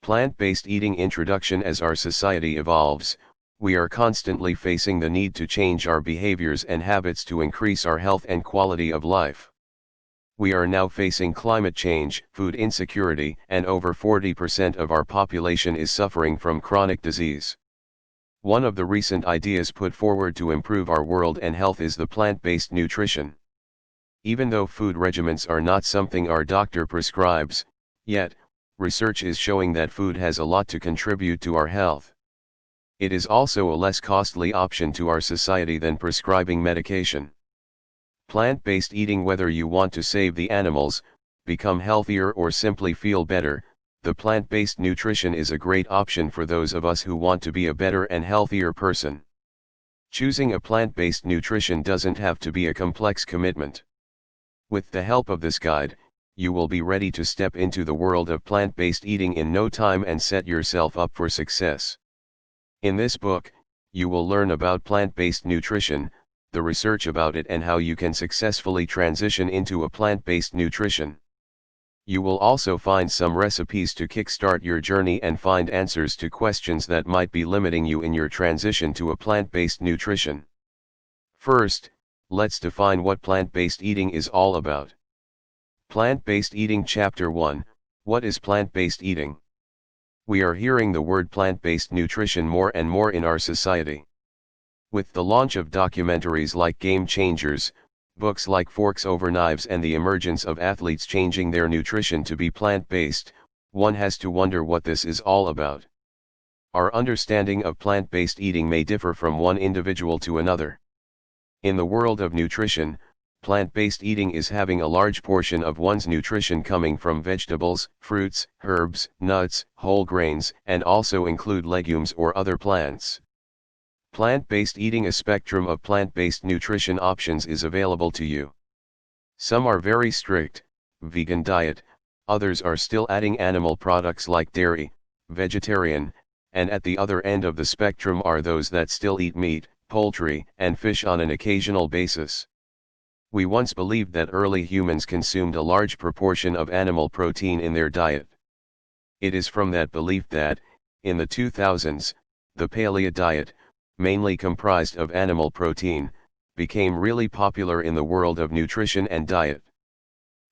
Plant-based eating introduction. As our society evolves, we are constantly facing the need to change our behaviors and habits to increase our health and quality of life. We are now facing climate change, food insecurity, and over 40% of our population is suffering from chronic disease. One of the recent ideas put forward to improve our world and health is the plant-based nutrition. Even though food regimens are not something our doctor prescribes, yet, research is showing that food has a lot to contribute to our health. It is also a less costly option to our society than prescribing medication. Plant-based eating. Whether you want to save the animals, become healthier, or simply feel better, the plant-based nutrition is a great option for those of us who want to be a better and healthier person. Choosing a plant-based nutrition doesn't have to be a complex commitment. With the help of this guide, you will be ready to step into the world of plant-based eating in no time and set yourself up for success. In this book, you will learn about plant-based nutrition, the research about it, and how you can successfully transition into a plant-based nutrition. You will also find some recipes to kickstart your journey and find answers to questions that might be limiting you in your transition to a plant-based nutrition. First, let's define what plant-based eating is all about. Plant-based eating. Chapter 1, What is plant-based eating? We are hearing the word plant-based nutrition more and more in our society. With the launch of documentaries like Game Changers, books like Forks Over Knives, and the emergence of athletes changing their nutrition to be plant-based, one has to wonder what this is all about. Our understanding of plant-based eating may differ from one individual to another. In the world of nutrition, plant-based eating is having a large portion of one's nutrition coming from vegetables, fruits, herbs, nuts, whole grains, and also include legumes or other plants. Plant-based eating. A spectrum of plant-based nutrition options is available to you. Some are very strict, vegan diet, others are still adding animal products like dairy, vegetarian, and at the other end of the spectrum are those that still eat meat, poultry, and fish on an occasional basis. We once believed that early humans consumed a large proportion of animal protein in their diet. It is from that belief that, in the 2000s, the paleo diet, mainly comprised of animal protein, became really popular in the world of nutrition and diet.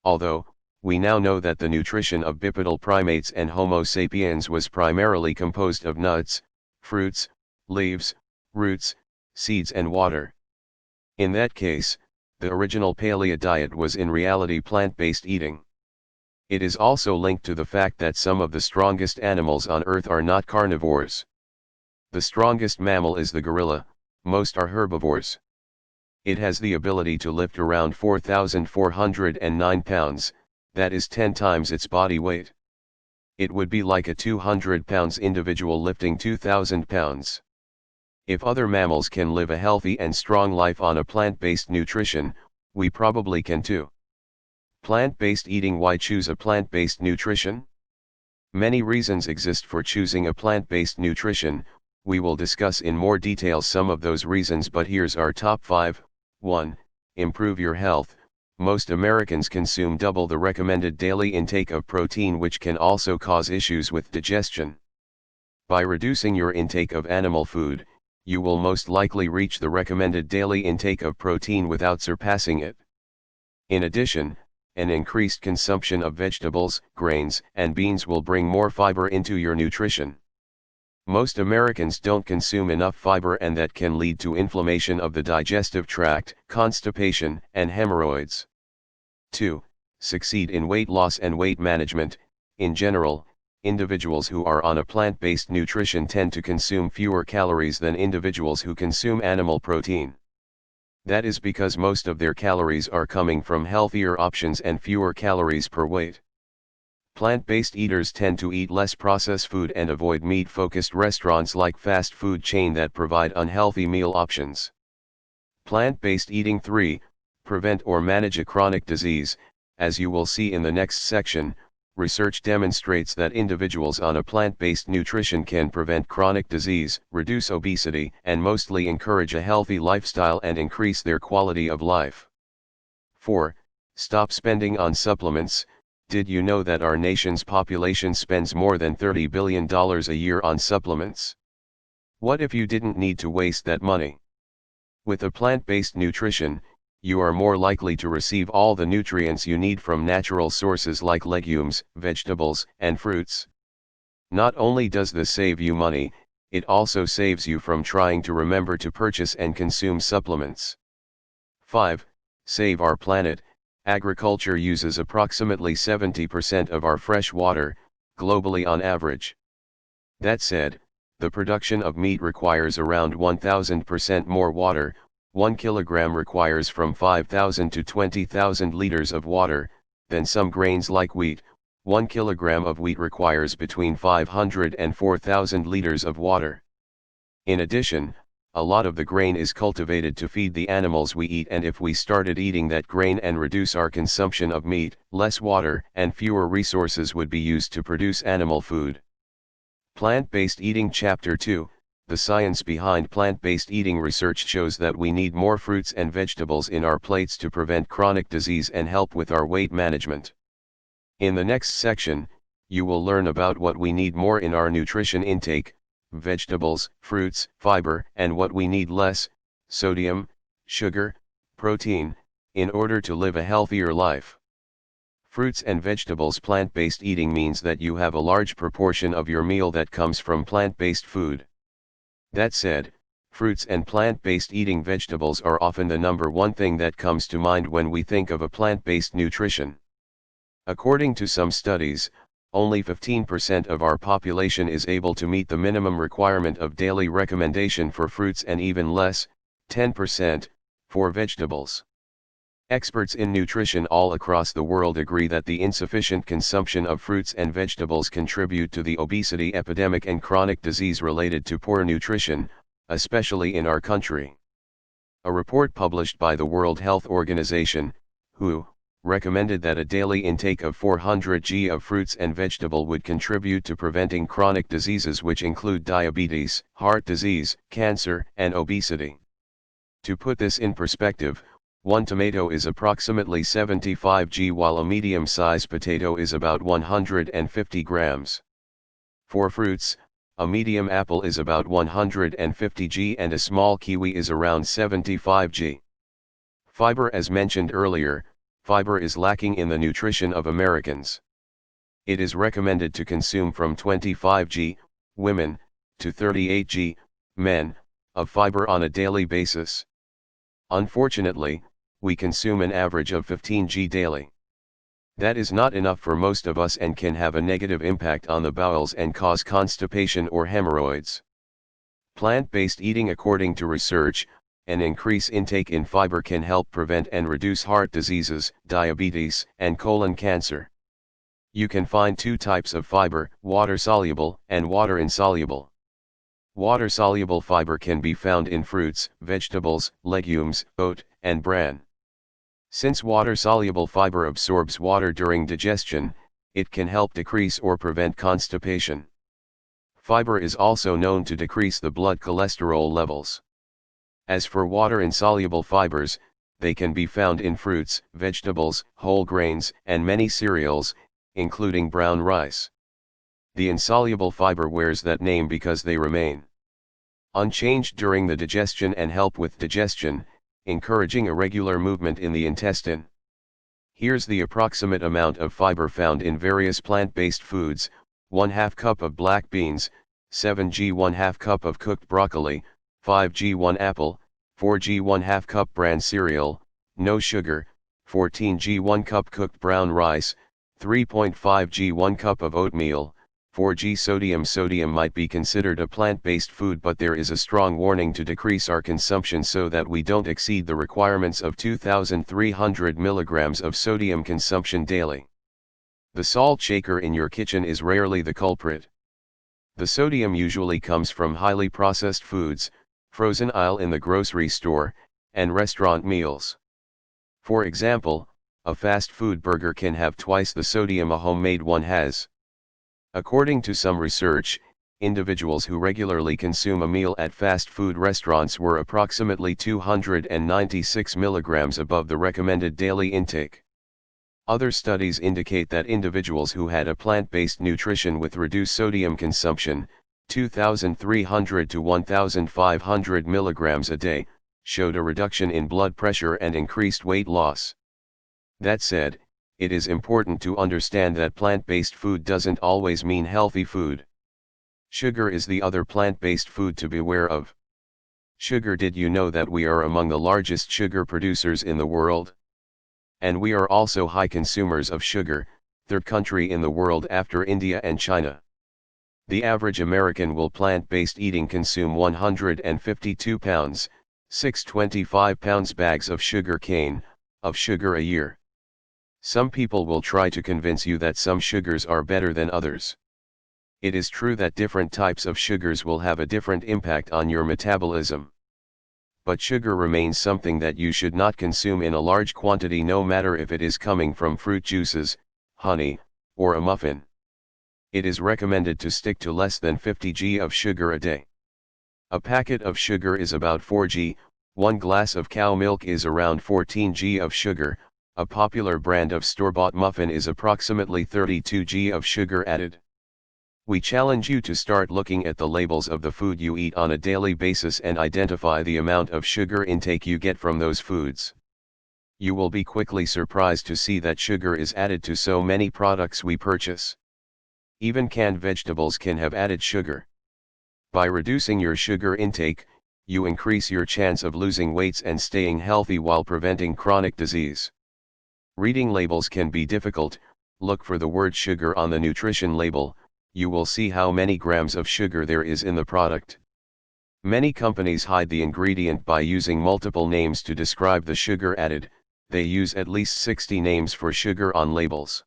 Although, we now know that the nutrition of bipedal primates and Homo sapiens was primarily composed of nuts, fruits, leaves, roots, seeds, and water. In that case, the original paleo diet was in reality plant-based eating. It is also linked to the fact that some of the strongest animals on Earth are not carnivores. The strongest mammal is the gorilla, most are herbivores. It has the ability to lift around 4,409 pounds, that is 10 times its body weight. It would be like a 200 pounds individual lifting 2,000 pounds. If other mammals can live a healthy and strong life on a plant-based nutrition, we probably can too. Plant-based eating. Why choose a plant-based nutrition? Many reasons exist for choosing a plant-based nutrition. We will discuss in more detail some of those reasons, but here's our top 5. 1. Improve your health. Most Americans consume double the recommended daily intake of protein, which can also cause issues with digestion. By reducing your intake of animal food, you will most likely reach the recommended daily intake of protein without surpassing it. In addition, an increased consumption of vegetables, grains, and beans will bring more fiber into your nutrition. Most Americans don't consume enough fiber, and that can lead to inflammation of the digestive tract, constipation, and hemorrhoids. 2. Succeed in weight loss and weight management. In general, individuals who are on a plant-based nutrition tend to consume fewer calories than individuals who consume animal protein. That is because most of their calories are coming from healthier options and fewer calories per weight. Plant-based eaters tend to eat less processed food and avoid meat-focused restaurants like fast food chains that provide unhealthy meal options. Plant-based eating. 3. Prevent or manage a chronic disease. As you will see in the next section, research demonstrates that individuals on a plant-based nutrition can prevent chronic disease, reduce obesity, and mostly encourage a healthy lifestyle and increase their quality of life. 4. Stop spending on supplements. Did you know that our nation's population spends more than $30 billion a year on supplements? What if you didn't need to waste that money? With a plant-based nutrition, you are more likely to receive all the nutrients you need from natural sources like legumes, vegetables, and fruits. Not only does this save you money, it also saves you from trying to remember to purchase and consume supplements. 5. Save our planet. Agriculture uses approximately 70% of our fresh water, globally on average. That said, the production of meat requires around 1,000% more water. 1 kilogram requires from 5,000 to 20,000 liters of water, than some grains like wheat. 1 kilogram of wheat requires between 500 and 4,000 liters of water. In addition, a lot of the grain is cultivated to feed the animals we eat, and if we started eating that grain and reduce our consumption of meat, less water and fewer resources would be used to produce animal food. Plant-based eating. Chapter 2. The science behind plant-based eating. Research shows that we need more fruits and vegetables in our plates to prevent chronic disease and help with our weight management. In the next section, you will learn about what we need more in our nutrition intake: vegetables, fruits, fiber, and what we need less: sodium, sugar, protein, in order to live a healthier life. Fruits and vegetables. Plant-based eating means that you have a large proportion of your meal that comes from plant-based food. That said, fruits and plant-based eating. Vegetables are often the number one thing that comes to mind when we think of a plant-based nutrition. According to some studies, only 15% of our population is able to meet the minimum requirement of daily recommendation for fruits, and even less, 10%, for vegetables. Experts in nutrition all across the world agree that the insufficient consumption of fruits and vegetables contribute to the obesity epidemic and chronic disease related to poor nutrition, especially in our country. A report published by the World Health Organization, WHO, recommended that a daily intake of 400 g of fruits and vegetable would contribute to preventing chronic diseases, which include diabetes, heart disease, cancer, and obesity. To put this in perspective, one tomato is approximately 75 g, while a medium-sized potato is about 150 grams. For fruits, a medium apple is about 150 g and a small kiwi is around 75 g. Fiber. As mentioned earlier, fiber is lacking in the nutrition of Americans. It is recommended to consume from 25 g, women, to 38 g, men, of fiber on a daily basis. Unfortunately, we consume an average of 15 g daily. That is not enough for most of us and can have a negative impact on the bowels and cause constipation or hemorrhoids. Plant-based eating. According to research, an increase intake in fiber can help prevent and reduce heart diseases, diabetes, and colon cancer. You can find two types of fiber: water-soluble and water-insoluble. Water-soluble fiber can be found in fruits, vegetables, legumes, oat, and bran. Since water-soluble fiber absorbs water during digestion, it can help decrease or prevent constipation. Fiber is also known to decrease the blood cholesterol levels. As for water-insoluble fibers, they can be found in fruits, vegetables, whole grains, and many cereals, including brown rice. The insoluble fiber wears that name because they remain unchanged during the digestion and help with digestion, encouraging irregular movement in the intestine. Here's the approximate amount of fiber found in various plant-based foods: 1/2 cup of black beans, 7 g 1/2 cup of cooked broccoli, 5 g 1 apple, 4 g 1/2 cup bran cereal, no sugar, 14 g 1 cup cooked brown rice, 3.5 g 1 cup of oatmeal, 4 g sodium. Sodium might be considered a plant-based food, but there is a strong warning to decrease our consumption so that we don't exceed the requirements of 2,300 milligrams of sodium consumption daily. The salt shaker in your kitchen is rarely the culprit. The sodium usually comes from highly processed foods, frozen aisle in the grocery store, and restaurant meals. For example, a fast food burger can have twice the sodium a homemade one has. According to some research, individuals who regularly consume a meal at fast food restaurants were approximately 296 milligrams above the recommended daily intake. Other studies indicate that individuals who had a plant-based nutrition with reduced sodium consumption, 2,300 to 1,500 milligrams a day, showed a reduction in blood pressure and increased weight loss. That said, it is important to understand that plant-based food doesn't always mean healthy food. Sugar is the other plant-based food to beware of. Sugar. Did you know that we are among the largest sugar producers in the world? And we are also high consumers of sugar, third country in the world after India and China. The average American will plant-based eating consume 152 pounds, 625 pounds bags of sugar cane, of sugar a year. Some people will try to convince you that some sugars are better than others. It is true that different types of sugars will have a different impact on your metabolism. But sugar remains something that you should not consume in a large quantity, no matter if it is coming from fruit juices, honey, or a muffin. It is recommended to stick to less than 50 g of sugar a day. A packet of sugar is about 4 g, 1 glass of cow milk is around 14 g of sugar, a popular brand of store-bought muffin is approximately 32 g of sugar added. We challenge you to start looking at the labels of the food you eat on a daily basis and identify the amount of sugar intake you get from those foods. You will be quickly surprised to see that sugar is added to so many products we purchase. Even canned vegetables can have added sugar. By reducing your sugar intake, you increase your chance of losing weight and staying healthy while preventing chronic disease. Reading labels can be difficult. Look for the word sugar on the nutrition label. You will see how many grams of sugar there is in the product. Many companies hide the ingredient by using multiple names to describe the sugar added. They use at least 60 names for sugar on labels.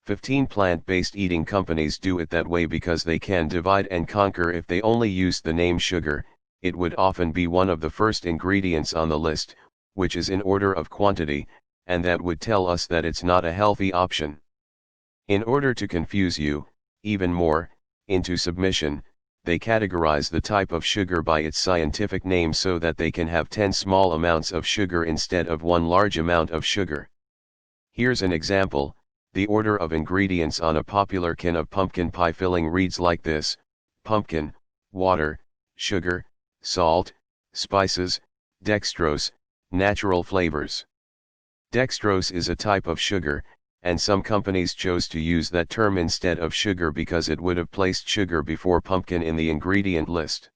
15 plant-based eating companies do it that way because they can divide and conquer. If they only used the name sugar, it would often be one of the first ingredients on the list, which is in order of quantity, and that would tell us that it's not a healthy option. In order to confuse you, even more, into submission, they categorize the type of sugar by its scientific name so that they can have 10 small amounts of sugar instead of one large amount of sugar. Here's an example. The order of ingredients on a popular can of pumpkin pie filling reads like this: pumpkin, water, sugar, salt, spices, dextrose, natural flavors. Dextrose is a type of sugar, and some companies chose to use that term instead of sugar because it would have placed sugar before pumpkin in the ingredient list.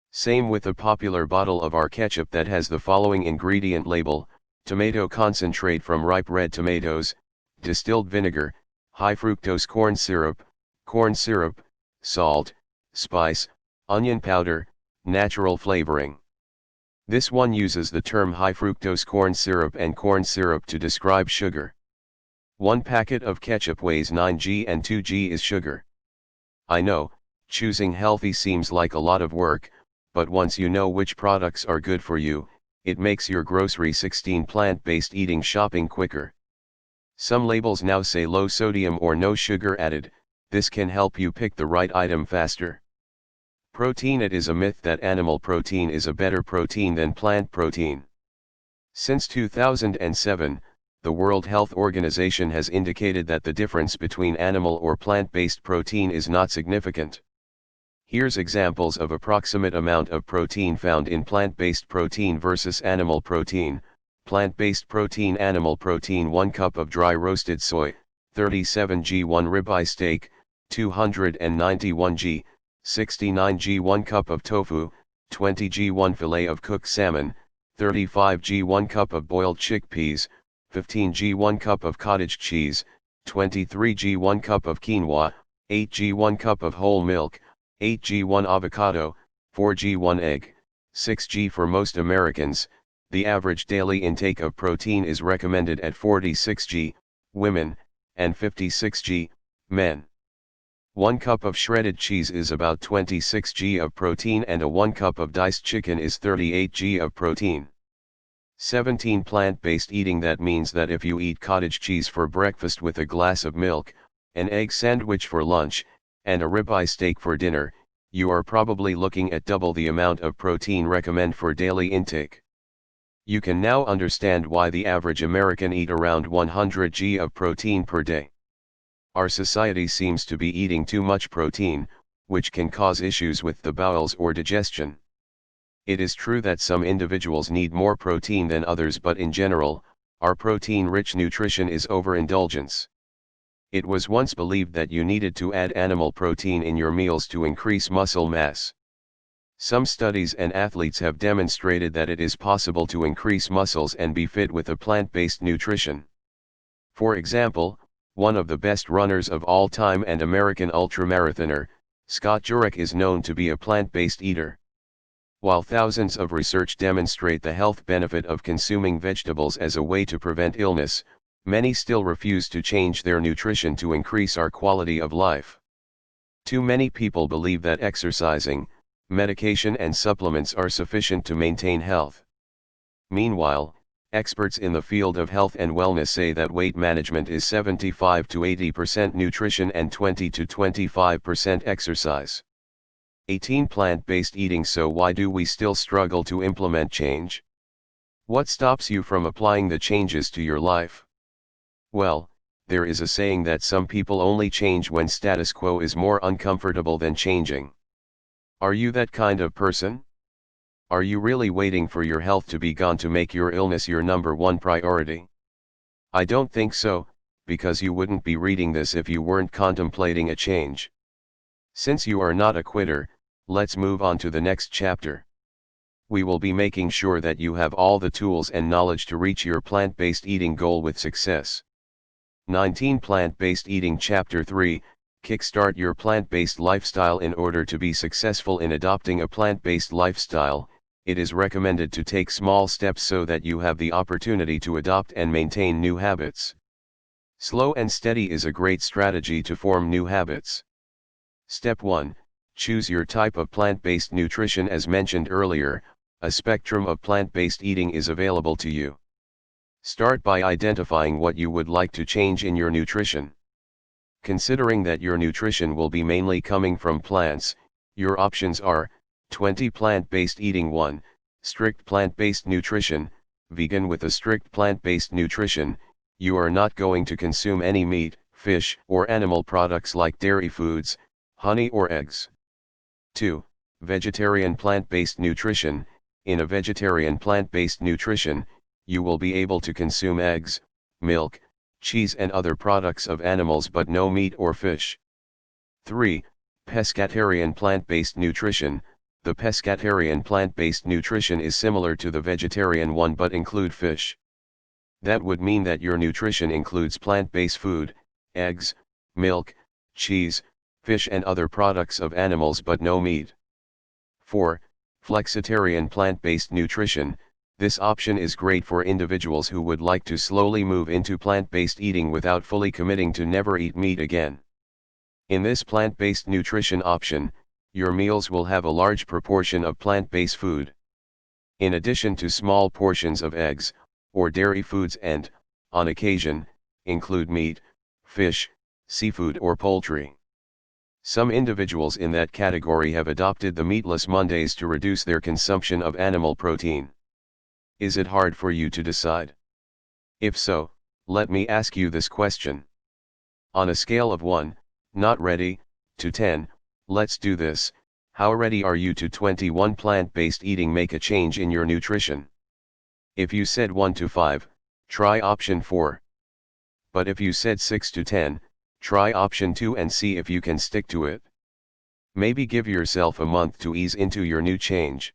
Same with a popular bottle of our ketchup that has the following ingredient label: tomato concentrate from ripe red tomatoes, distilled vinegar, high fructose corn syrup, salt, spice, onion powder, natural flavoring. This one uses the term high fructose corn syrup to describe sugar. One packet of ketchup weighs 9 g and 2 g is sugar. I know, choosing healthy seems like a lot of work, but once you know which products are good for you, it makes your grocery 16 plant-based eating shopping quicker. Some labels now say low sodium or no sugar added. This can help you pick the right item faster. Protein: it is a myth that animal protein is a better protein than plant protein. Since 2007, the World Health Organization has indicated that the difference between animal or plant-based protein is not significant. Here's examples of approximate amount of protein found in plant-based protein versus animal protein. Plant-based protein: animal protein 1 cup of dry roasted soy, 37 g 1 ribeye steak, 291 g, 69 g 1 cup of tofu, 20 g 1 fillet of cooked salmon, 35 g 1 cup of boiled chickpeas, 15 g 1 cup of cottage cheese, 23 g 1 cup of quinoa, 8 g 1 cup of whole milk, 8 g 1 avocado, 4 g 1 egg, 6 g for most Americans. The average daily intake of protein is recommended at 46 g, women, and 56 g, men. 1 cup of shredded cheese is about 26 g of protein, and a 1 cup of diced chicken is 38 g of protein. 17 plant-based eating: that means that if you eat cottage cheese for breakfast with a glass of milk, an egg sandwich for lunch, and a ribeye steak for dinner, you are probably looking at double the amount of protein recommended for daily intake. You can now understand why the average American eat around 100 g of protein per day. Our society seems to be eating too much protein, which can cause issues with the bowels or digestion. It is true that some individuals need more protein than others, but in general, our protein-rich nutrition is overindulgence. It was once believed that you needed to add animal protein in your meals to increase muscle mass. Some studies and athletes have demonstrated that it is possible to increase muscles and be fit with a plant-based nutrition. For example, one of the best runners of all time and American ultramarathoner, Scott Jurek, is known to be a plant-based eater. While thousands of research demonstrate the health benefit of consuming vegetables as a way to prevent illness, many still refuse to change their nutrition to increase our quality of life. Too many people believe that exercising, medication and supplements are sufficient to maintain health. Meanwhile, experts in the field of health and wellness say that weight management is 75 to 80% nutrition and 20 to 25% exercise. 18 Plant-based eating. So why do we still struggle to implement change? What stops you from applying the changes to your life? Well, there is a saying that some people only change when status quo is more uncomfortable than changing. Are you that kind of person? Are you really waiting for your health to be gone to make your illness your number one priority? I don't think so, because you wouldn't be reading this if you weren't contemplating a change. Since you are not a quitter, let's move on to the next chapter. We will be making sure that you have all the tools and knowledge to reach your plant-based eating goal with success. 19 Plant-based eating. Chapter 3, Kickstart your plant-based lifestyle. In order to be successful in adopting a plant-based lifestyle, it is recommended to take small steps so that you have the opportunity to adopt and maintain new habits. Slow and steady is a great strategy to form new habits. Step 1. Choose your type of plant-based nutrition. As mentioned earlier, a spectrum of plant-based eating is available to you. Start by identifying what you would like to change in your nutrition. Considering that your nutrition will be mainly coming from plants, your options are: 20 Plant-based eating. 1. Strict plant-based nutrition. Vegan. With a strict plant-based nutrition, you are not going to consume any meat, fish, or animal products like dairy foods, honey or eggs. 2. Vegetarian plant-based nutrition. In a vegetarian plant-based nutrition, you will be able to consume eggs, milk, cheese and other products of animals but no meat or fish. 3. Pescatarian plant-based nutrition. The pescatarian plant-based nutrition is similar to the vegetarian one but include fish. That would mean that your nutrition includes plant-based food, eggs, milk, cheese, fish and other products of animals but no meat. 4. Flexitarian plant-based nutrition. This option is great for individuals who would like to slowly move into plant-based eating without fully committing to never eat meat again. In this plant-based nutrition option, your meals will have a large proportion of plant-based food. In addition to small portions of eggs, or dairy foods and, on occasion, include meat, fish, seafood or poultry. Some individuals in that category have adopted the Meatless Mondays to reduce their consumption of animal protein. Is it hard for you to decide? If so, let me ask you this question. On a scale of 1, not ready, to 10, let's do this, how ready are you to 21 plant-based eating? Make a change in your nutrition. If you said 1 to 5, try option 4. But if you said 6 to 10, try option 2 and see if you can stick to it. Maybe give yourself a month to ease into your new change.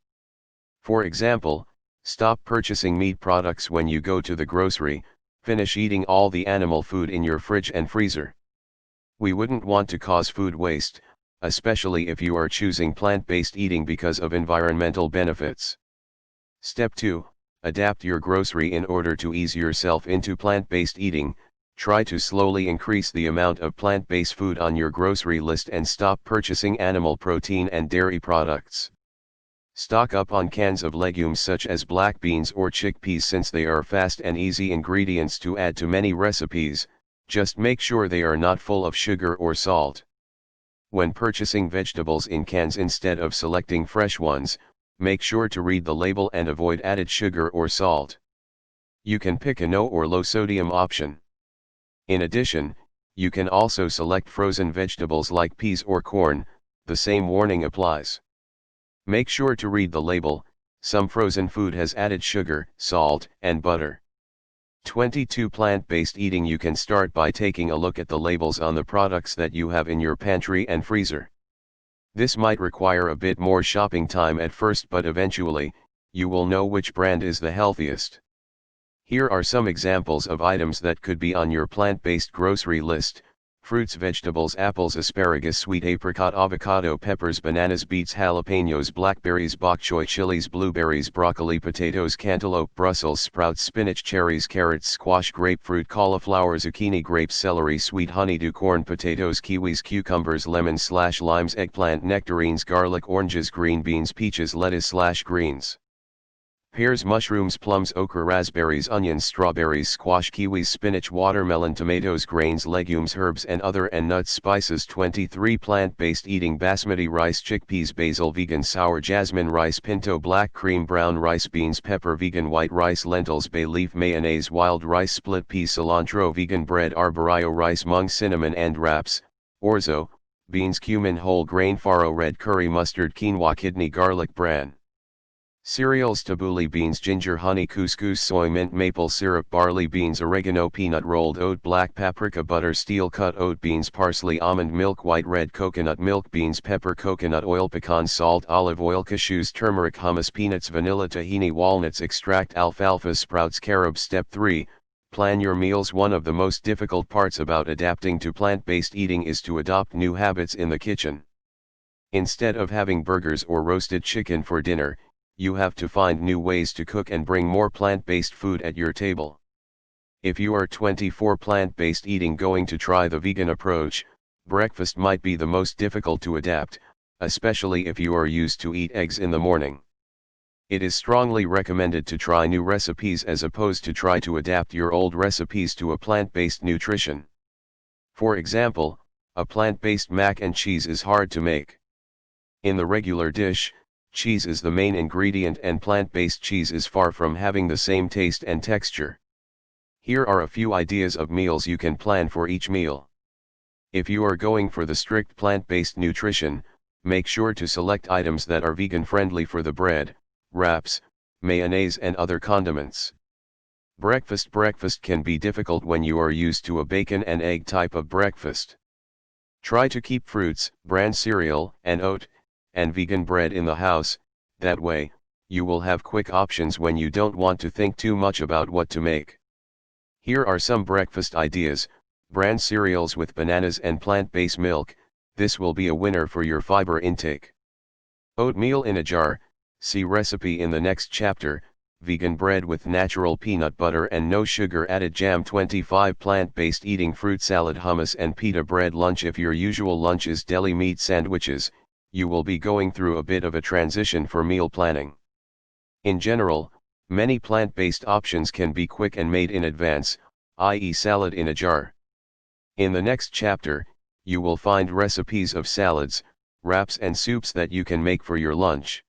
For example, stop purchasing meat products when you go to the grocery, finish eating all the animal food in your fridge and freezer. We wouldn't want to cause food waste, especially if you are choosing plant-based eating because of environmental benefits. Step 2. Adapt your grocery. In order to ease yourself into plant-based eating, try to slowly increase the amount of plant-based food on your grocery list and stop purchasing animal protein and dairy products. Stock up on cans of legumes such as black beans or chickpeas since they are fast and easy ingredients to add to many recipes. Just make sure they are not full of sugar or salt. When purchasing vegetables in cans, instead of selecting fresh ones, Make sure to read the label and avoid added sugar or salt. You can pick a no or low sodium option. In addition, you can also select frozen vegetables like peas or corn, the same warning applies. Make sure to read the label, some frozen food has added sugar, salt, and butter. 22 Plant-based eating. You can start by taking a look at the labels on the products that you have in your pantry and freezer. This might require a bit more shopping time at first, but eventually, you will know which brand is the healthiest. Here are some examples of items that could be on your plant-based grocery list: fruits, vegetables, apples, asparagus, sweet apricot, avocado, peppers, bananas, beets, jalapenos, blackberries, bok choy, chilies, blueberries, broccoli, potatoes, cantaloupe, Brussels sprouts, spinach, cherries, carrots, squash, grapefruit, cauliflower, zucchini, grapes, celery, sweet honeydew, corn, potatoes, kiwis, cucumbers, lemons/limes, eggplant, nectarines, garlic, oranges, green beans, peaches, lettuce/greens, pears, mushrooms, plums, okra, raspberries, onions, strawberries, squash, kiwis, spinach, watermelon, tomatoes, grains, legumes, herbs and other, and nuts, spices. 23 Plant-based eating: basmati rice, chickpeas, basil, vegan sour, jasmine rice, pinto, black cream, brown rice, beans, pepper, vegan white rice, lentils, bay leaf, mayonnaise, wild rice, split pea, cilantro, vegan bread, arborio rice, mung, cinnamon and wraps, orzo, beans, cumin, whole grain, farro, red curry, mustard, quinoa, kidney, garlic bran. Cereals: tabbouleh, beans, ginger, honey, couscous, soy, mint, maple syrup, barley, beans, oregano, peanut, rolled oat, black paprika, butter, steel cut oat, beans, parsley, almond milk, white red coconut milk, beans, pepper, coconut oil, pecan, salt, olive oil, cashews, turmeric, hummus, peanuts, vanilla, tahini, walnuts, extract, alfalfa, sprouts, carob. Step 3. Plan your meals. One of the most difficult parts about adapting to plant-based eating is to adopt new habits in the kitchen. Instead of having burgers or roasted chicken for dinner, you have to find new ways to cook and bring more plant-based food at your table. If you are 24 plant-based eating going to try the vegan approach, breakfast might be the most difficult to adapt, especially if you are used to eat eggs in the morning. It is strongly recommended to try new recipes as opposed to try to adapt your old recipes to a plant-based nutrition. For example, a plant-based mac and cheese is hard to make. In the regular dish, cheese is the main ingredient, and plant-based cheese is far from having the same taste and texture. Here are a few ideas of meals you can plan for each meal. If you are going for the strict plant-based nutrition, make sure to select items that are vegan-friendly for the bread, wraps, mayonnaise and other condiments. Breakfast can be difficult when you are used to a bacon and egg type of breakfast. Try to keep fruits, bran cereal, and oat, and vegan bread in the house. That way, you will have quick options when you don't want to think too much about what to make. Here are some breakfast ideas: bran cereals with bananas and plant-based milk. This will be a winner for your fiber intake. Oatmeal in a jar, see recipe in the next chapter. Vegan bread with natural peanut butter and no sugar added jam. 25 Plant-based eating: fruit salad, hummus and pita bread. Lunch: if your usual lunch is deli meat sandwiches, you will be going through a bit of a transition for meal planning. In general, many plant-based options can be quick and made in advance, i.e. salad in a jar. In the next chapter, you will find recipes of salads, wraps and soups that you can make for your lunch.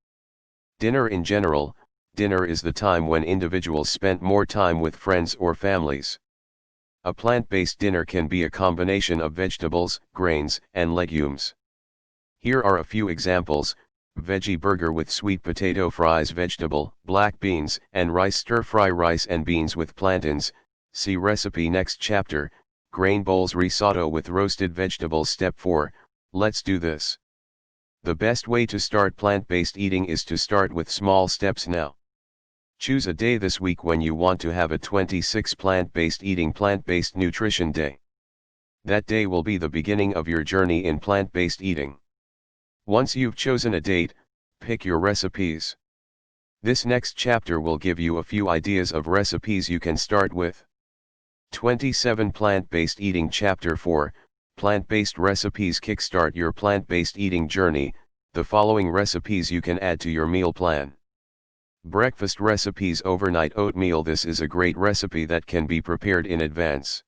Dinner: in general, dinner is the time when individuals spend more time with friends or families. A plant-based dinner can be a combination of vegetables, grains, and legumes. Here are a few examples: veggie burger with sweet potato fries, vegetable, black beans, and rice, stir-fry rice and beans with plantains. See recipe next chapter. Grain bowls risotto with roasted vegetables. Step 4, let's do this. The best way to start plant-based eating is to start with small steps now. Choose a day this week when you want to have a 26 plant-based eating, plant-based nutrition day. That day will be the beginning of your journey in plant-based eating. Once you've chosen a date, pick your recipes. This next chapter will give you a few ideas of recipes you can start with. 27 Plant-based eating. Chapter 4, Plant-based recipes. Kickstart your plant-based eating journey. The following recipes you can add to your meal plan. Breakfast recipes: overnight oatmeal. This is a great recipe that can be prepared in advance.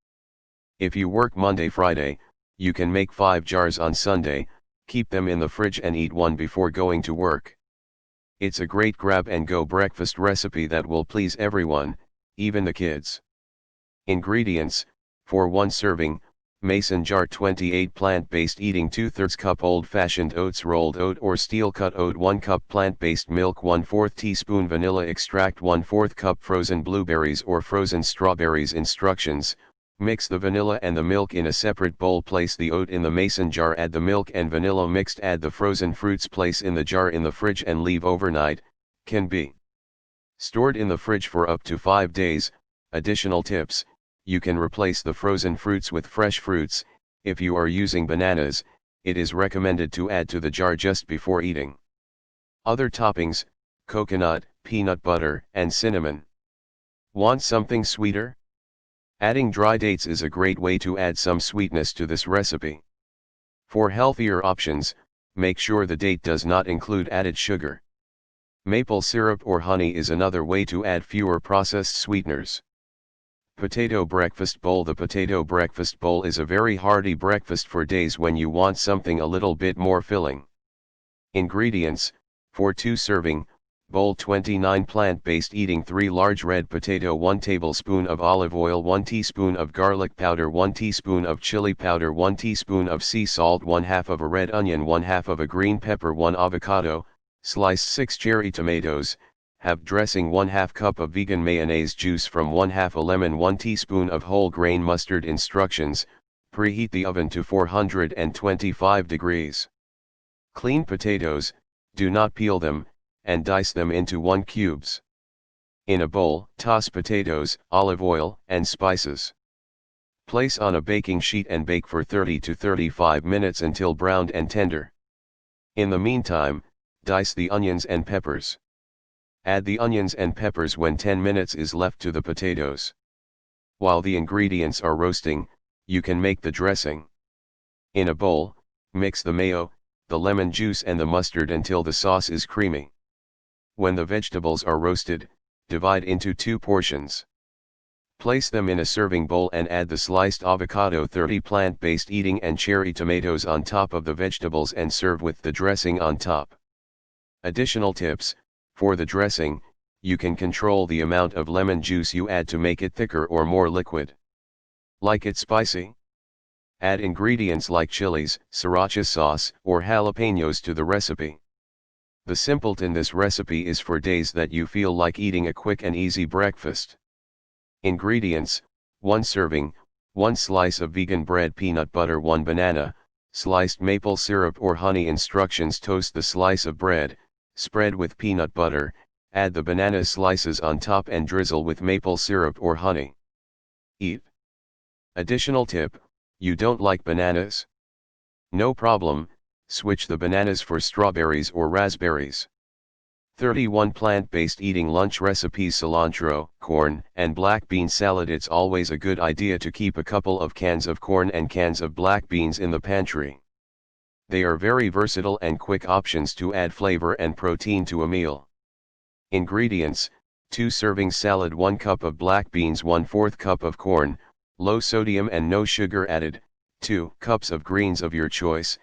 If you work Monday-Friday, you can make 5 jars on Sunday, keep them in the fridge and eat one before going to work. It's a great grab-and-go breakfast recipe that will please everyone, even the kids. Ingredients: for 1 serving, mason jar 28 plant-based eating 2/3 cup old-fashioned oats rolled oat or steel-cut oat 1 cup plant-based milk 1/4 teaspoon vanilla extract 1/4 cup frozen blueberries or frozen strawberries. Instructions: mix the vanilla and the milk in a separate bowl, place the oat in the mason jar, add the milk and vanilla mixed, add the frozen fruits, place in the jar in the fridge and leave overnight. Can be stored in the fridge for up to 5 days. Additional tips: you can replace the frozen fruits with fresh fruits. If you are using bananas, it is recommended to add to the jar just before eating. Other toppings: coconut, peanut butter, and cinnamon. Want something sweeter? Adding dry dates is a great way to add some sweetness to this recipe. For healthier options, make sure the date does not include added sugar. Maple syrup or honey is another way to add fewer processed sweeteners. Potato breakfast bowl. The potato breakfast bowl is a very hearty breakfast for days when you want something a little bit more filling. Ingredients: for 2 serving, bowl 29 plant-based eating 3 large red potato 1 tablespoon of olive oil 1 teaspoon of garlic powder 1 teaspoon of chili powder 1 teaspoon of sea salt 1/2 of a red onion 1/2 of a green pepper 1 avocado, sliced 6 cherry tomatoes, have dressing 1/2 cup of vegan mayonnaise juice from 1/2 a lemon 1 teaspoon of whole grain mustard. Instructions: preheat the oven to 425 degrees. Clean potatoes, do not peel them, and dice them into 1 cubes. In a bowl, toss potatoes, olive oil, and spices. Place on a baking sheet and bake for 30 to 35 minutes until browned and tender. In the meantime, dice the onions and peppers. Add the onions and peppers when 10 minutes is left to the potatoes. While the ingredients are roasting, you can make the dressing. In a bowl, mix the mayo, the lemon juice and the mustard until the sauce is creamy. When the vegetables are roasted, divide into 2 portions. Place them in a serving bowl and add the sliced avocado 30 plant-based eating and cherry tomatoes on top of the vegetables and serve with the dressing on top. Additional tips: for the dressing, you can control the amount of lemon juice you add to make it thicker or more liquid. Like it spicy? Add ingredients like chilies, sriracha sauce, or jalapenos to the recipe. The simpleton: this recipe is for days that you feel like eating a quick and easy breakfast. Ingredients: 1 serving, 1 slice of vegan bread, peanut butter, 1 banana, sliced maple syrup or honey. Instructions: toast the slice of bread, spread with peanut butter, add the banana slices on top and drizzle with maple syrup or honey. Eat. Additional tip: you don't like bananas? No problem, switch the bananas for strawberries or raspberries. 31 plant-based eating lunch recipes: cilantro, corn, and black bean salad. It's always a good idea to keep a couple of cans of corn and cans of black beans in the pantry. They are very versatile and quick options to add flavor and protein to a meal. Ingredients: 2 servings salad, 1 cup of black beans, 1/4 cup of corn, low sodium and no sugar added, 2 cups of greens of your choice,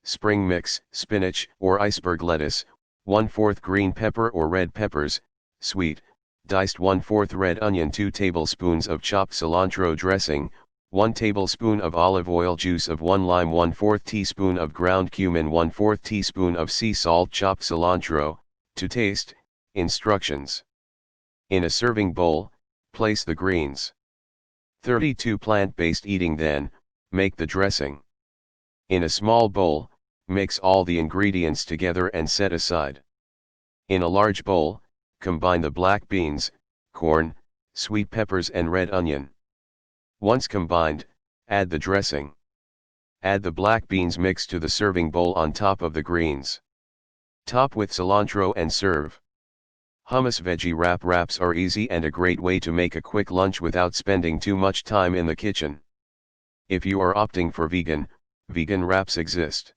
spring mix, spinach or iceberg lettuce, 1/4 green pepper or red peppers, sweet, diced 1/4 red onion, 2 tablespoons of chopped cilantro dressing, 1 tablespoon of olive oil, juice of 1 lime, 1/4 teaspoon of ground cumin, 1/4 teaspoon of sea salt, chopped cilantro, to taste. Instructions: in a serving bowl, place the greens. 32 plant-based eating, then, make the dressing. In a small bowl, mix all the ingredients together and set aside. In a large bowl, combine the black beans, corn, sweet peppers and red onion. Once combined, add the dressing. Add the black beans mix to the serving bowl on top of the greens. Top with cilantro and serve. Hummus veggie wraps are easy and a great way to make a quick lunch without spending too much time in the kitchen. If you are opting for vegan wraps exist.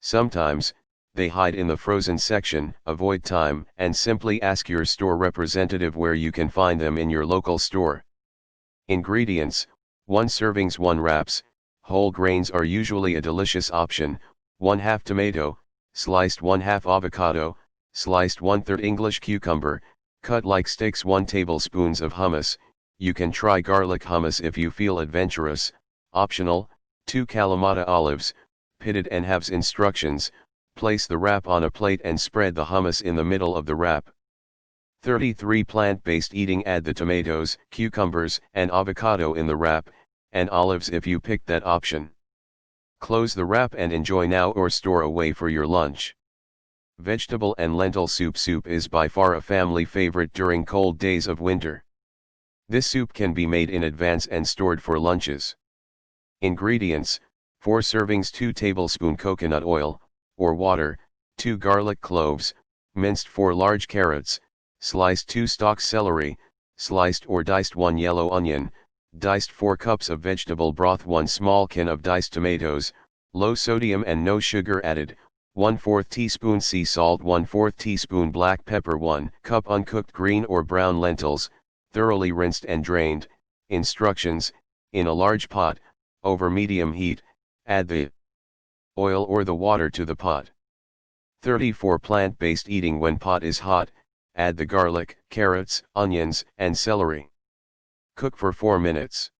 Sometimes, they hide in the frozen section. Avoid time and simply ask your store representative where you can find them in your local store. Ingredients: 1 servings, 1 wraps. Whole grains are usually a delicious option. 1/2 tomato, sliced 1/2 avocado, Sliced 1/3 English cucumber, cut like sticks. 1 tablespoons of hummus, you can try garlic hummus if you feel adventurous, optional. 2 Kalamata olives, pitted and halves. Instructions: place the wrap on a plate and spread the hummus in the middle of the wrap. 33 Plant-based eating: add the tomatoes, cucumbers, and avocado in the wrap, and olives if you picked that option. Close the wrap and enjoy now or store away for your lunch. Vegetable and lentil soup. Soup is by far a family favorite during cold days of winter. This soup can be made in advance and stored for lunches. Ingredients: 4 servings 2 tablespoon coconut oil, or water, 2 garlic cloves, minced 4 large carrots, sliced 2 stalks celery, sliced or diced 1 yellow onion, diced 4 cups of vegetable broth, 1 small can of diced tomatoes, low sodium and no sugar added, 1/4 teaspoon sea salt, 1/4 teaspoon black pepper, 1 cup uncooked green or brown lentils, thoroughly rinsed and drained. Instructions: in a large pot, over medium heat, add the oil or the water to the pot. 34 Plant-based eating: when pot is hot, add the garlic, carrots, onions, and celery. Cook for 4 minutes.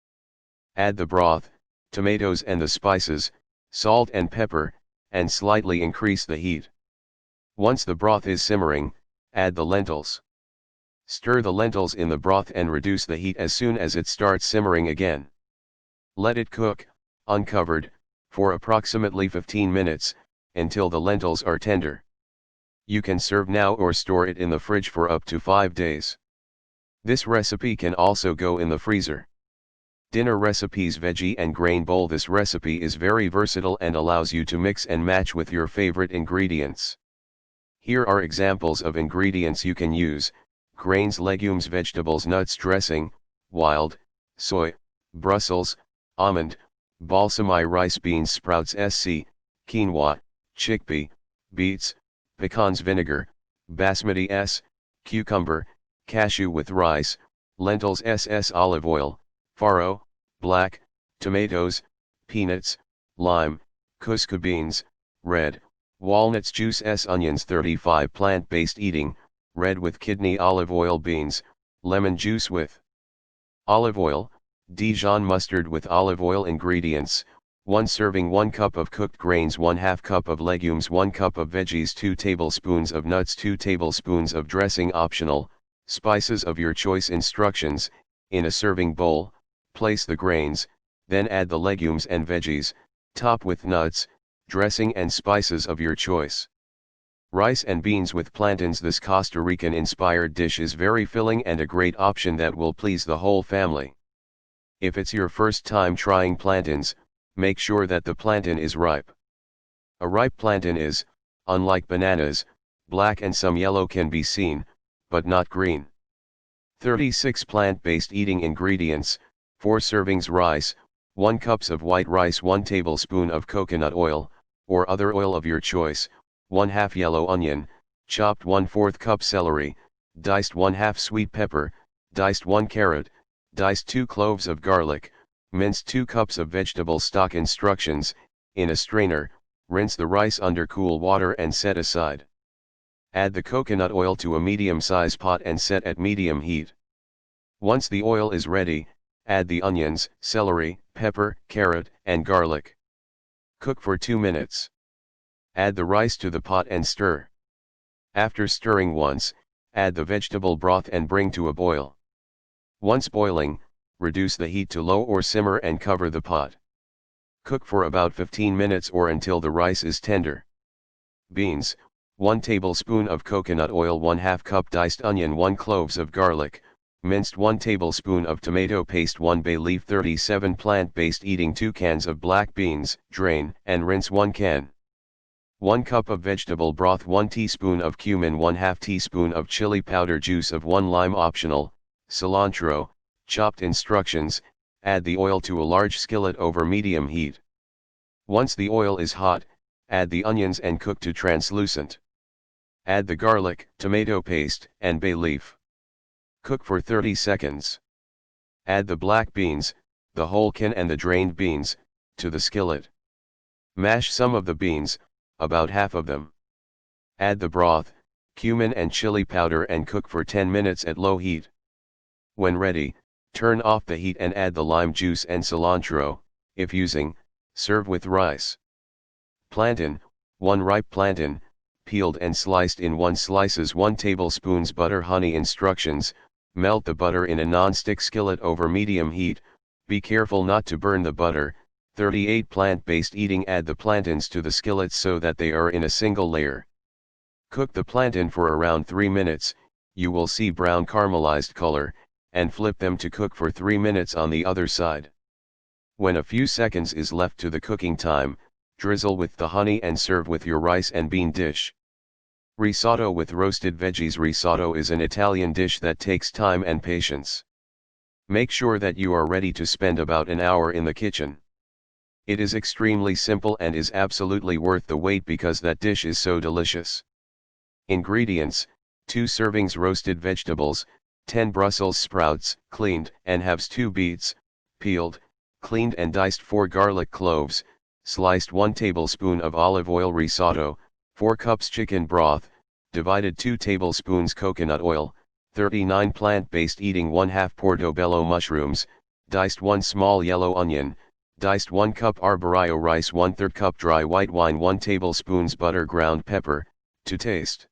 Add the broth, tomatoes and the spices, salt and pepper, and slightly increase the heat. Once the broth is simmering, add the lentils. Stir the lentils in the broth and reduce the heat as soon as it starts simmering again. Let it cook, uncovered, for approximately 15 minutes, until the lentils are tender. You can serve now or store it in the fridge for up to 5 days. This recipe can also go in the freezer. Dinner recipes: veggie and grain bowl. This recipe is very versatile and allows you to mix and match with your favorite ingredients. Here are examples of ingredients you can use: grains, legumes, vegetables, nuts, dressing, wild, soy, Brussels, almond, balsami rice, beans, sprouts, sc, quinoa, chickpea, beets, pecans, vinegar, basmati cucumber, cashew with rice, lentils, olive oil, farro, black, tomatoes, peanuts, lime, cusco beans, red, walnuts, juice, onions. 35 Plant-based eating: red with kidney olive oil, beans, lemon juice with olive oil, Dijon mustard with olive oil. Ingredients: 1 serving 1 cup of cooked grains, 1/2 cup of legumes, 1 cup of veggies, 2 tablespoons of nuts, 2 tablespoons of dressing, optional. Spices of your choice. Instructions: in a serving bowl, place the grains, then add the legumes and veggies, top with nuts, dressing and spices of your choice. Rice and beans with plantains. This Costa Rican inspired dish is very filling and a great option that will please the whole family. If it's your first time trying plantains, make sure that the plantain is ripe. A ripe plantain is, unlike bananas, black and some yellow can be seen, but not green. 36 Plant-based eating ingredients: 4 servings rice, 1 cups of white rice, 1 tablespoon of coconut oil, or other oil of your choice, 1/2 yellow onion, chopped 1/4 cup celery, diced 1/2 sweet pepper, diced 1 carrot, diced 2 cloves of garlic, minced 2 cups of vegetable stock. Instructions: in a strainer, rinse the rice under cool water and set aside. Add the coconut oil to a medium-size pot and set at medium heat. Once the oil is ready, add the onions, celery, pepper, carrot, and garlic. Cook for 2 minutes. Add the rice to the pot and stir. After stirring once, add the vegetable broth and bring to a boil. Once boiling, reduce the heat to low or simmer and cover the pot. Cook for about 15 minutes or until the rice is tender. Beans: 1 tablespoon of coconut oil, 1/2 cup diced onion, 1 cloves of garlic, minced 1 tablespoon of tomato paste, 1 bay leaf. 37 Plant-based eating: 2 cans of black beans, drain and rinse 1 can. 1 cup of vegetable broth, 1 teaspoon of cumin, 1/2 teaspoon of chili powder, juice of 1 lime, optional. Cilantro, chopped. Instructions: add the oil to a large skillet over medium heat. Once the oil is hot, add the onions and cook to translucent. Add the garlic, tomato paste, and bay leaf. Cook for 30 seconds. Add the black beans, the whole can and the drained beans, to the skillet. Mash some of the beans, about half of them. Add the broth, cumin and chili powder and cook for 10 minutes at low heat. When ready, turn off the heat and add the lime juice and cilantro. If using, serve with rice. Plantain, 1 ripe plantain, peeled and sliced in 1 slices 1 tablespoons butter honey instructions, melt the butter in a non-stick skillet over medium heat, be careful not to burn the butter. 38 Plant-based eating. Add the plantains to the skillets so that they are in a single layer. Cook the plantain for around 3 minutes, you will see brown caramelized color, and flip them to cook for 3 minutes on the other side. When a few seconds is left to the cooking time, drizzle with the honey and serve with your rice and bean dish. Risotto with roasted veggies. Risotto is an Italian dish that takes time and patience. Make sure that you are ready to spend about an hour in the kitchen. It is extremely simple and is absolutely worth the wait because that dish is so delicious. Ingredients: 2 servings roasted vegetables, 10 Brussels sprouts, cleaned and halves 2 beets, peeled, cleaned and diced 4 garlic cloves, sliced 1 tablespoon of olive oil. Risotto, 4 cups chicken broth, divided 2 tablespoons coconut oil, 39 Plant-based eating. 1/2 portobello mushrooms, diced 1 small yellow onion, diced 1 cup arborio rice, 1/3 cup dry white wine, 1 tablespoons butter, ground pepper, to taste.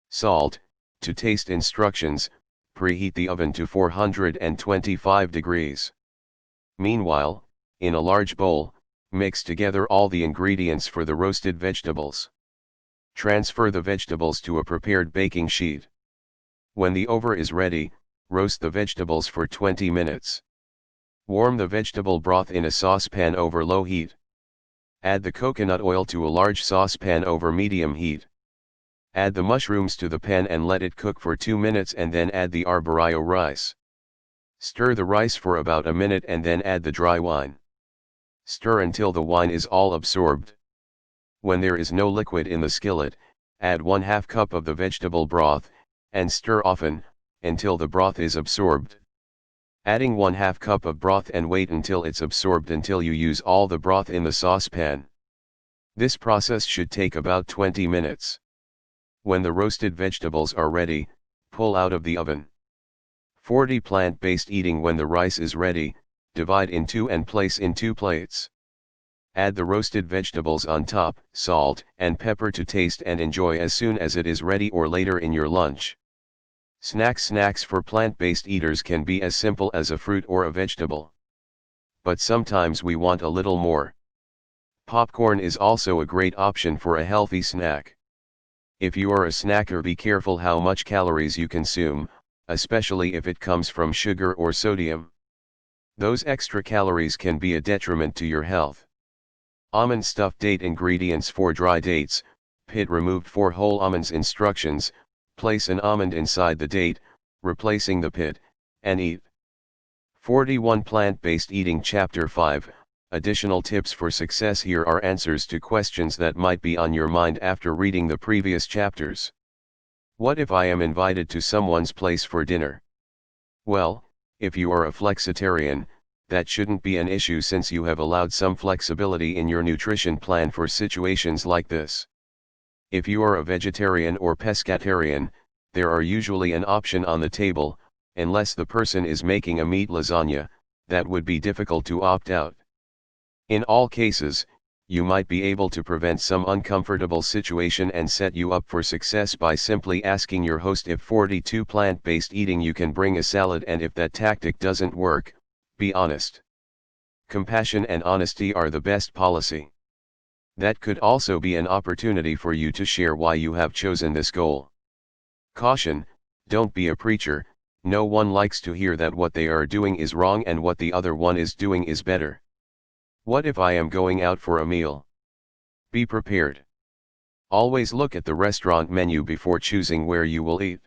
Salt, to taste. Instructions: preheat the oven to 425 degrees. Meanwhile, in a large bowl, mix together all the ingredients for the roasted vegetables. Transfer the vegetables to a prepared baking sheet. When the over is ready, roast the vegetables for 20 minutes. Warm the vegetable broth in a saucepan over low heat. Add the coconut oil to a large saucepan over medium heat. Add the mushrooms to the pan and let it cook for 2 minutes and then add the arborio rice. Stir the rice for about a minute and then add the dry wine. Stir until the wine is all absorbed. When there is no liquid in the skillet, add 1/2 cup of the vegetable broth, and stir often, until the broth is absorbed. Adding 1/2 cup of broth and wait until it's absorbed until you use all the broth in the saucepan. This process should take about 20 minutes. When the roasted vegetables are ready, pull out of the oven. 40 Plant-based eating. When the rice is ready, divide in 2 and place in 2 plates. Add the roasted vegetables on top, salt and pepper to taste and enjoy as soon as it is ready or later in your lunch. Snacks for plant-based eaters can be as simple as a fruit or a vegetable. But sometimes we want a little more. Popcorn is also a great option for a healthy snack. If you are a snacker, be careful how much calories you consume, especially if it comes from sugar or sodium. Those extra calories can be a detriment to your health. Almond stuffed date. Ingredients: 4 dry dates, pit removed, 4 whole almonds. Instructions: place an almond inside the date, replacing the pit, and eat. 41 Plant-based eating. Chapter 5, Additional tips for success. Here are answers to questions that might be on your mind after reading the previous chapters. What if I am invited to someone's place for dinner? Well, if you are a flexitarian, that shouldn't be an issue since you have allowed some flexibility in your nutrition plan for situations like this. If you are a vegetarian or pescatarian, there are usually an option on the table, unless the person is making a meat lasagna, that would be difficult to opt out. In all cases, you might be able to prevent some uncomfortable situation and set you up for success by simply asking your host. If 42 Plant-based eating, you can bring a salad, and if that tactic doesn't work, be honest. Compassion and honesty are the best policy. That could also be an opportunity for you to share why you have chosen this goal. Caution: don't be a preacher. No one likes to hear that what they are doing is wrong and what the other one is doing is better. What if I am going out for a meal? Be prepared. Always look at the restaurant menu before choosing where you will eat.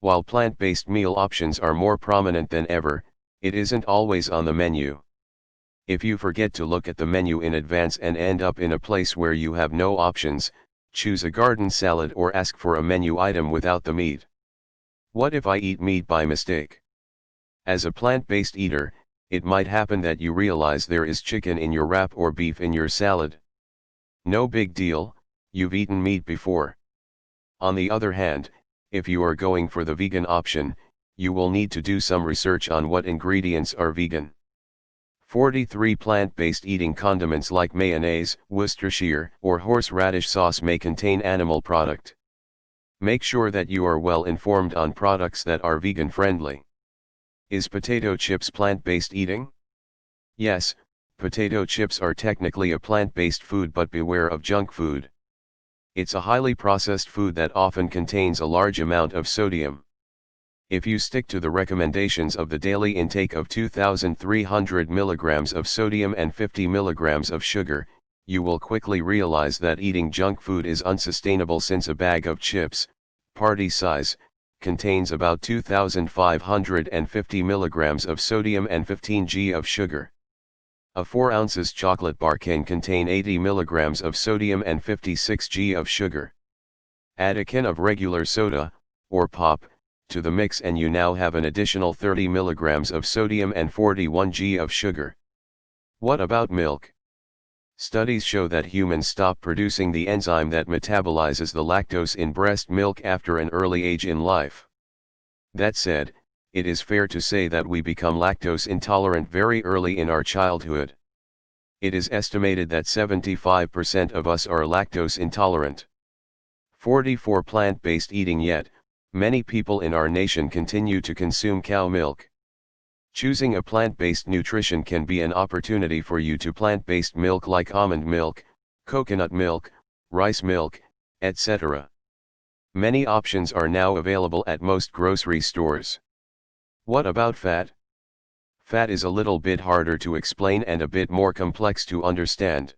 While plant-based meal options are more prominent than ever, it isn't always on the menu. If you forget to look at the menu in advance and end up in a place where you have no options, choose a garden salad or ask for a menu item without the meat. What if I eat meat by mistake? As a plant-based eater, it might happen that you realize there is chicken in your wrap or beef in your salad. No big deal, you've eaten meat before. On the other hand, if you are going for the vegan option, you will need to do some research on what ingredients are vegan. 43 Plant-based eating condiments like mayonnaise, Worcestershire, or horseradish sauce may contain animal product. Make sure that you are well informed on products that are vegan friendly. Is potato chips plant-based eating? Yes, potato chips are technically a plant-based food, but beware of junk food. It's a highly processed food that often contains a large amount of sodium. If you stick to the recommendations of the daily intake of 2,300 mg of sodium and 50 mg of sugar, you will quickly realize that eating junk food is unsustainable, since a bag of chips, party size, contains about 2,550 mg of sodium and 15 g of sugar. A 4 ounces chocolate bar can contain 80 mg of sodium and 56 g of sugar. Add a can of regular soda, or pop, to the mix and you now have an additional 30 mg of sodium and 41 g of sugar. What about milk? Studies show that humans stop producing the enzyme that metabolizes the lactose in breast milk after an early age in life. That said, it is fair to say that we become lactose intolerant very early in our childhood. It is estimated that 75% of us are lactose intolerant. 44 Plant-based eating. Yet, many people in our nation continue to consume cow milk. Choosing a plant-based nutrition can be an opportunity for you to plant-based milk like almond milk, coconut milk, rice milk, etc. Many options are now available at most grocery stores. What about fat? Fat is a little bit harder to explain and a bit more complex to understand.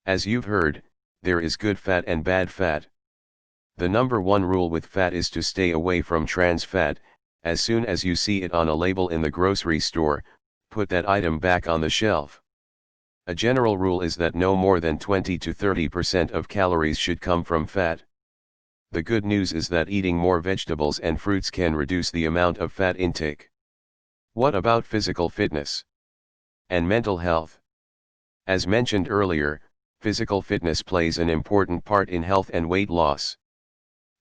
As you've heard, there is good fat and bad fat. The number one rule with fat is to stay away from trans fat. As soon as you see it on a label in the grocery store, put that item back on the shelf. A general rule is that no more than 20 to 30% of calories should come from fat. The good news is that eating more vegetables and fruits can reduce the amount of fat intake. What about physical fitness and mental health? As mentioned earlier, physical fitness plays an important part in health and weight loss.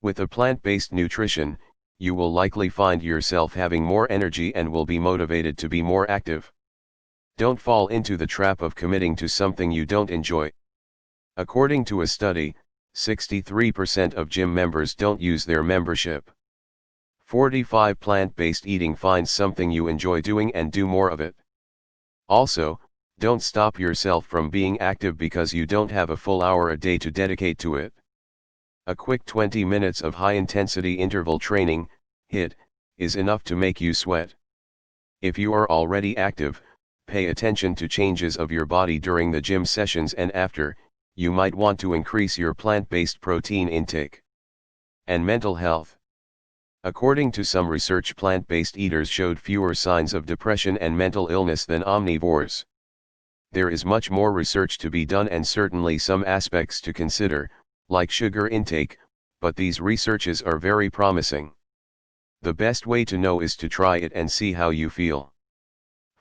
With a plant-based nutrition, you will likely find yourself having more energy and will be motivated to be more active. Don't fall into the trap of committing to something you don't enjoy. According to a study, 63% of gym members don't use their membership. 45 Plant-based eating. Find something you enjoy doing and do more of it. Also, don't stop yourself from being active because you don't have a full hour a day to dedicate to it. A quick 20 minutes of high-intensity interval training, HIIT, is enough to make you sweat. If you are already active, pay attention to changes of your body during the gym sessions and after. You might want to increase your plant-based protein intake. And mental health. According to some research, plant-based eaters showed fewer signs of depression and mental illness than omnivores. There is much more research to be done and certainly some aspects to consider, like sugar intake, but these researches are very promising. The best way to know is to try it and see how you feel.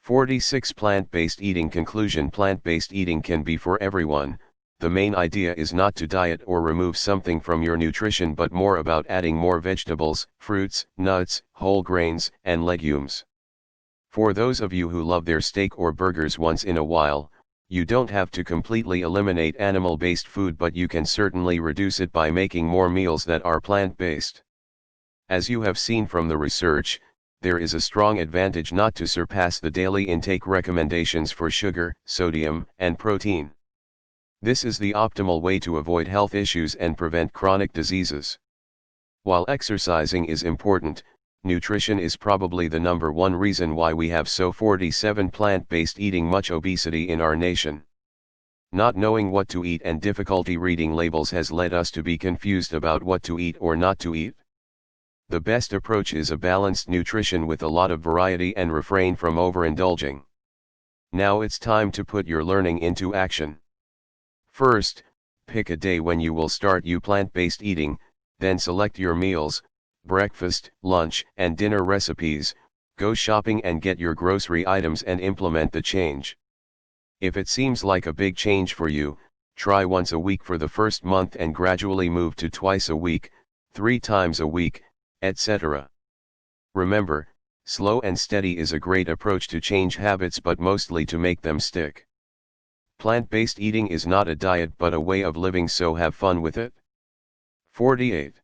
46 Plant-based eating. Conclusion. Plant-based eating can be for everyone. The main idea is not to diet or remove something from your nutrition, but more about adding more vegetables, fruits, nuts, whole grains, and legumes. For those of you who love their steak or burgers once in a while, you don't have to completely eliminate animal-based food, but you can certainly reduce it by making more meals that are plant-based. As you have seen from the research, there is a strong advantage not to surpass the daily intake recommendations for sugar, sodium, and protein. This is the optimal way to avoid health issues and prevent chronic diseases. While exercising is important, nutrition is probably the number one reason why we have 47 plant-based eating much obesity in our nation. Not knowing what to eat and difficulty reading labels has led us to be confused about what to eat or not to eat. The best approach is a balanced nutrition with a lot of variety and refrain from overindulging. Now it's time to put your learning into action. First, pick a day when you will start your plant-based eating, then select your meals, breakfast, lunch, and dinner recipes, go shopping and get your grocery items and implement the change. If it seems like a big change for you, try once a week for the first month and gradually move to twice a week, 3 times a week, etc. Remember, slow and steady is a great approach to change habits but mostly to make them stick. Plant-based eating is not a diet but a way of living, so have fun with it. 48.